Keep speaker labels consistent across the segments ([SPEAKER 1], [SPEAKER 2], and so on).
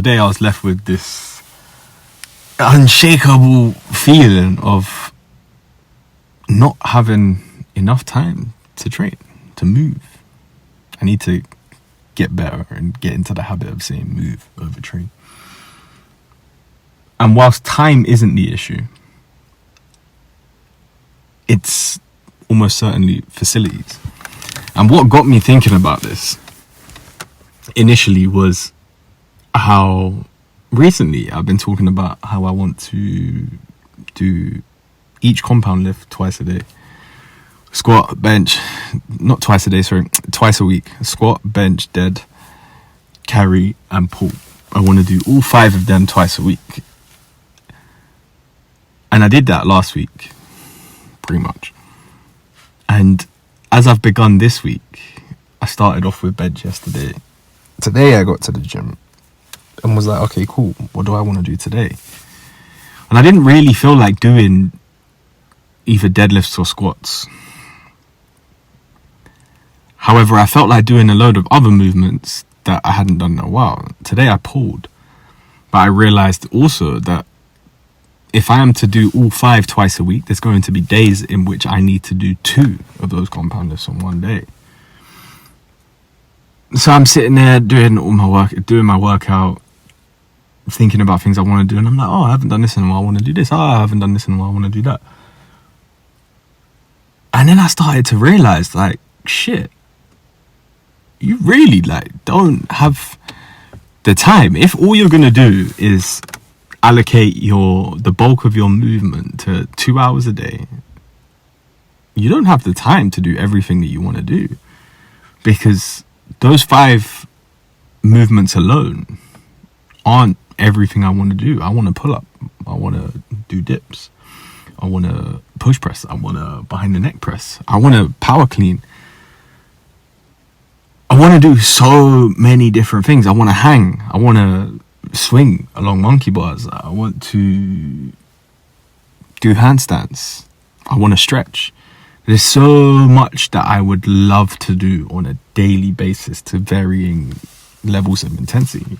[SPEAKER 1] today I was left with this unshakable feeling of not having enough time to train, to move. I need to get better and get into the habit of saying move over train. And whilst time isn't the issue, it's almost certainly facilities. And what got me thinking about this initially was how recently I've been talking about how I want to do each compound lift twice a day. Squat, bench, not twice a day, sorry, twice a week. Squat, bench, dead, carry, and pull. I want to do all 5 of them twice a week. And I did that last week, pretty much. And as I've begun this week, I started off with bench yesterday. Today I got to the gym and was like, okay, cool. What do I want to do today? And I didn't really feel like doing either deadlifts or squats. However, I felt like doing a load of other movements that I hadn't done in a while. Today I pulled, but I realized also that if I am to do all 5 twice a week, there's going to be days in which I need to do 2 of those compound lifts on one day. So I'm sitting there doing my workout, thinking about things I want to do, and I'm like, oh, I haven't done this in a while, I want to do this. Oh, I haven't done this in a while, I want to do that. And then I started to realize, like, shit, you really don't have the time. If all you're gonna do is allocate the bulk of your movement to 2 hours a day, you don't have the time to do everything that you want to do, because those 5 movements alone aren't everything I want to do. I want to pull up, I want to do dips, I want to push press, I want to behind the neck press, I want to power clean. I want to do so many different things. I want to hang, I want to swing along monkey bars, I want to do handstands, I want to stretch. There's so much that I would love to do on a daily basis to varying levels of intensity.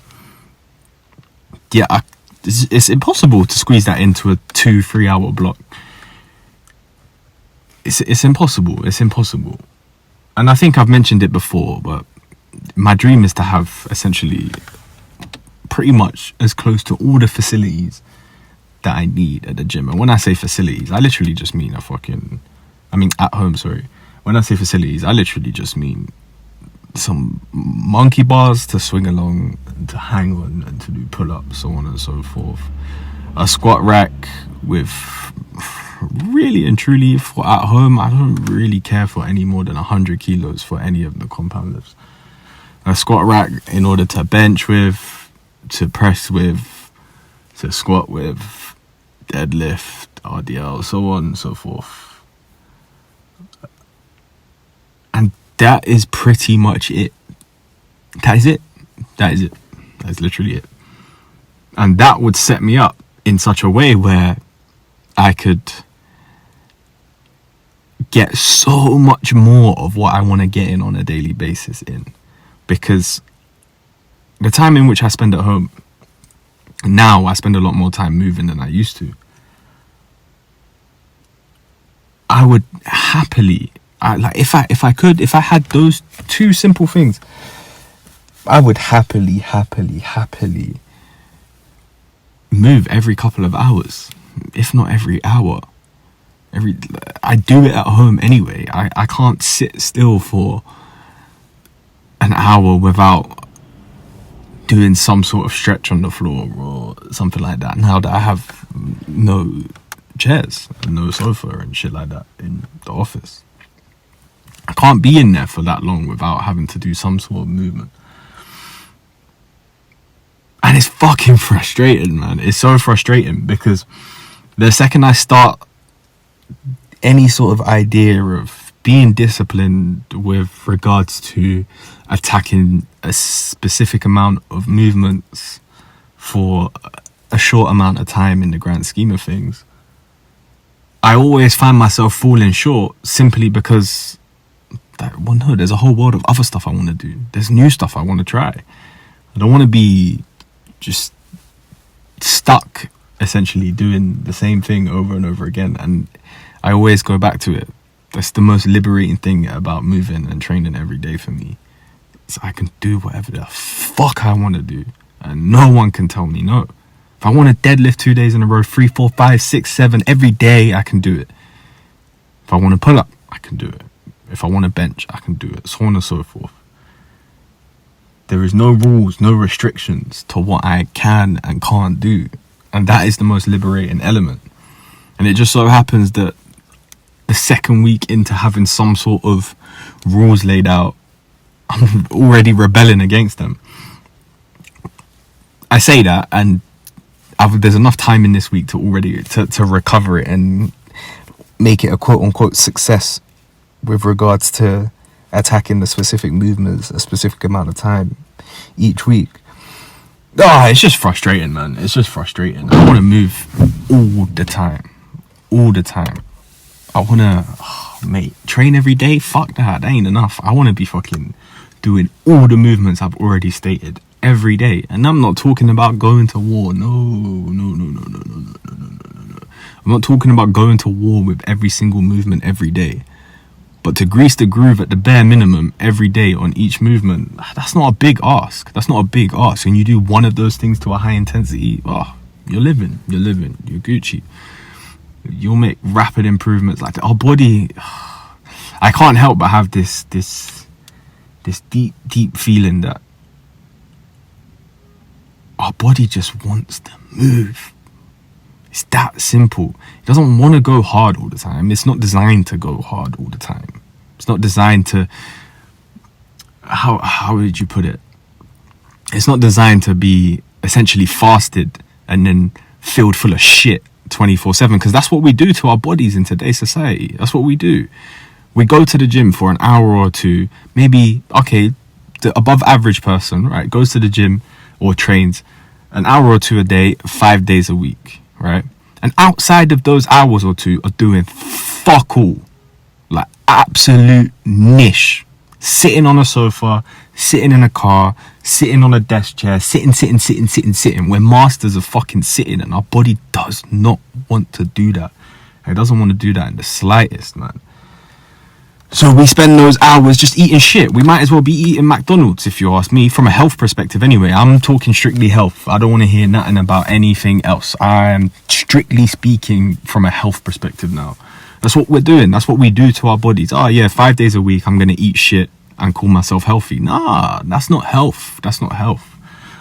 [SPEAKER 1] Yeah, it's impossible to squeeze that into a 2-3 hour block. It's impossible. And I think I've mentioned it before, but my dream is to have essentially pretty much as close to all the facilities that I need at the gym. And when I say facilities, I literally just mean at home, sorry. When I say facilities, I literally just mean some monkey bars to swing along, to hang on, and to do pull-ups, so on and so forth. A squat rack with, really and truly, for at home, I don't really care for any more than 100 kilos for any of the compound lifts. A squat rack in order to bench with, to press with, to squat with, deadlift, RDL, so on and so forth. And that is pretty much it. That is it. That is literally it. And that would set me up in such a way where I could get so much more of what I want to get in on a daily basis in. Because the time in which I spend at home, now I spend a lot more time moving than I used to. I would happily, if I had those 2 simple things, I would happily move every couple of hours, if not every hour. I do it at home anyway. I can't sit still for an hour without doing some sort of stretch on the floor or something like that, now that I have no chairs and no sofa and shit like that in the office. I can't be in there for that long without having to do some sort of movement. And it's fucking frustrating, man. It's so frustrating, because the second I start any sort of idea of being disciplined with regards to attacking a specific amount of movements for a short amount of time in the grand scheme of things, I always find myself falling short simply because, there's a whole world of other stuff I want to do. There's new stuff I want to try. I don't want to be just stuck essentially doing the same thing over and over again. And I always go back to it. That's the most liberating thing about moving and training every day for me. So I can do whatever the fuck I want to do, and no one can tell me no. If I want to deadlift 2 days in a row, 3, 4, 5, 6, 7 every day, I can do it. If I want to pull up, I can do it. If I want to bench, I can do it. So on and so forth. There is no rules, no restrictions to what I can and can't do. And that is the most liberating element. And it just so happens that the second week into having some sort of rules laid out, I'm already rebelling against them. I say that, and there's enough time in this week to already to recover it and make it a quote-unquote success with regards to attacking the specific movements a specific amount of time each week. It's just frustrating, man. It's just frustrating. I want to move all the time. I want to, train every day? Fuck that. That ain't enough. I want to be fucking doing all the movements I've already stated every day. And I'm not talking about going to war. No. I'm not talking about going to war with every single movement every day. But to grease the groove at the bare minimum every day on each movement, that's not a big ask. And you do one of those things to a high intensity, you're living, you're Gucci. You'll make rapid improvements. Like our body, I can't help but have this deep feeling that our body just wants to move. It's that simple. It doesn't want to go hard all the time. It's not designed to go hard all the time. It's not designed to, how would you put it? It's not designed to be essentially fasted and then filled full of shit 24/7, because that's what we do to our bodies in today's society. That's what we do. We go to the gym for an hour or two, maybe, okay, the above average person, right, goes to the gym or trains an hour or two a day, 5 days a week, right? And outside of those hours or two are doing fuck all, like absolute niche. Sitting on a sofa, sitting in a car, sitting on a desk chair, sitting. We're masters of fucking sitting, and our body does not want to do that. It doesn't want to do that in the slightest, man. So we spend those hours just eating shit. We might as well be eating McDonald's, if you ask me, from a health perspective anyway. I'm talking strictly health. I don't want to hear nothing about anything else. I'm strictly speaking from a health perspective now. That's what we're doing. That's what we do to our bodies. 5 days a week, I'm going to eat shit and call myself healthy. Nah, that's not health. That's not health.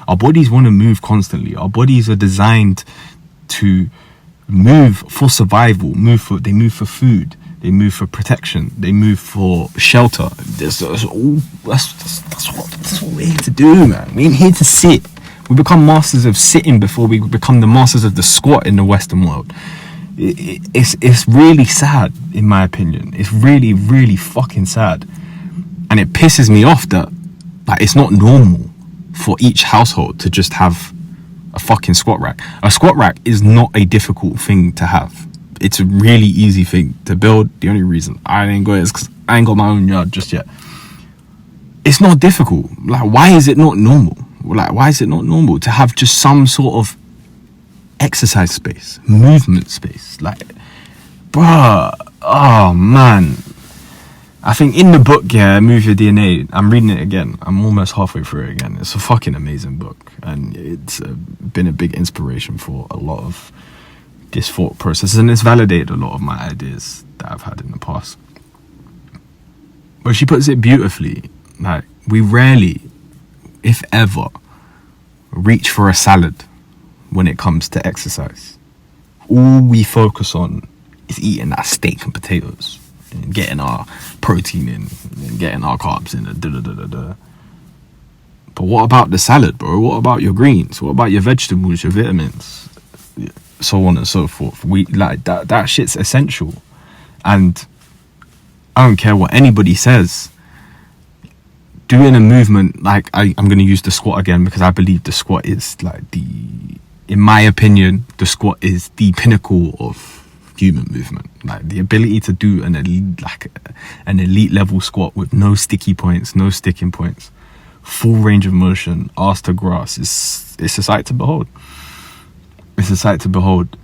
[SPEAKER 1] Our bodies want to move constantly. Our bodies are designed to move for survival. They move for food. They move for protection. They move for shelter. That's what we're here to do, man. We're here to sit. We become masters of sitting before we become the masters of the squat in the Western world. It's really sad, in my opinion. It's really, really fucking sad. And it pisses me off that it's not normal for each household to just have a fucking squat rack. A squat rack is not a difficult thing to have. It's a really easy thing to build. The only reason I ain't got it is because I ain't got my own yard just yet. It's not difficult. Why is it not normal? Why is it not normal to have just some sort of exercise space, movement space? Bruh, oh man. I think in the book, Move Your DNA, I'm reading it again. I'm almost halfway through it again. It's a fucking amazing book, and it's been a big inspiration for a lot of this thought process, and it's validated a lot of my ideas that I've had in the past. But she puts it beautifully. We rarely, if ever, reach for a salad when it comes to exercise. All we focus on is eating that steak and potatoes and getting our protein in and getting our carbs in. But what about the salad, bro? What about your greens? What about your vegetables, your vitamins? So on and so forth. We that shit's essential. And I don't care what anybody says. Doing a movement I'm going to use the squat again, because I believe the squat is in my opinion, the squat is the pinnacle of human movement. The ability to do an elite level squat with no sticky points, no sticking points, full range of motion, arse to grass. It's a sight to behold. It's a sight to behold.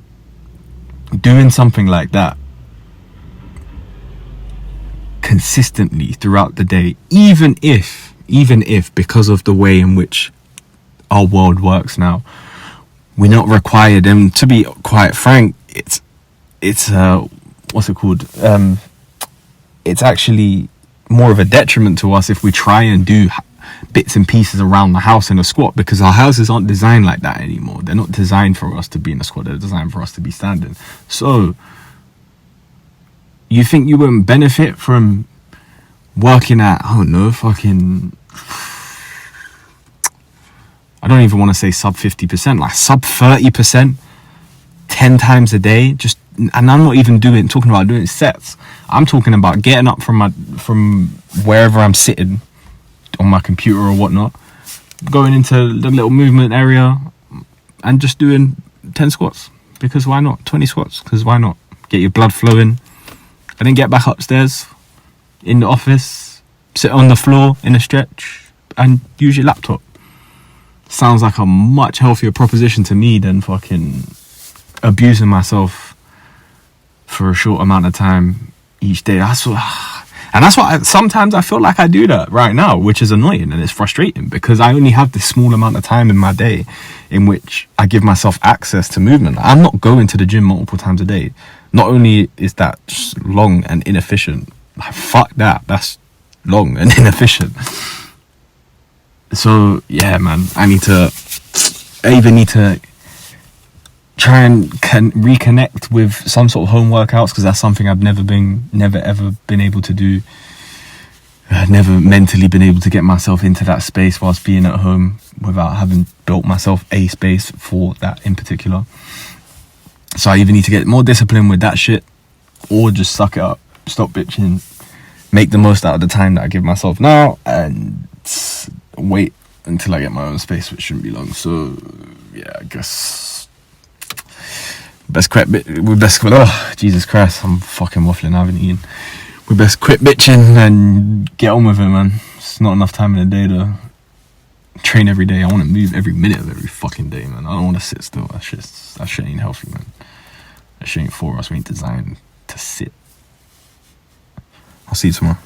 [SPEAKER 1] Doing something like that consistently throughout the day, even if because of the way in which our world works now, we're not required, and to be quite frank, it's what's it called, it's actually more of a detriment to us if we try and do bits and pieces around the house in a squat, because our houses aren't designed like that anymore. They're not designed for us to be in a squat, they're designed for us to be standing. So you think you wouldn't benefit from working at, I don't know, fucking, I don't even want to say sub 50%, like sub 30%, 10 times a day, just, and I'm not even talking about doing sets. I'm talking about getting up from wherever I'm sitting on my computer or whatnot, going into the little movement area and just doing 10 squats, because why not? 20 squats, because why not? Get your blood flowing, and then get back upstairs in the office, sit on the floor in a stretch and use your laptop. Sounds like a much healthier proposition to me than fucking abusing myself for a short amount of time each day. That's what sometimes I feel like I do that right now, which is annoying and it's frustrating, because I only have this small amount of time in my day in which I give myself access to movement. I'm not going to the gym multiple times a day. Not only is that just long and inefficient, like, fuck that, that's long and inefficient. So yeah, man, I either need to try and reconnect with some sort of home workouts, because that's something I've never ever been able to do. I've never mentally been able to get myself into that space whilst being at home without having built myself a space for that in particular. So I either need to get more discipline with that shit, or just suck it up, stop bitching, make the most out of the time that I give myself now, and wait until I get my own space, which shouldn't be long. So yeah, I guess Jesus Christ, I'm fucking waffling, I haven't eaten. We best quit bitching and get on with it, man. It's not enough time in the day to train every day. I want to move every minute of every fucking day, man. I don't want to sit still. That shit ain't healthy, man. That shit ain't for us. We ain't designed to sit. I'll see you tomorrow.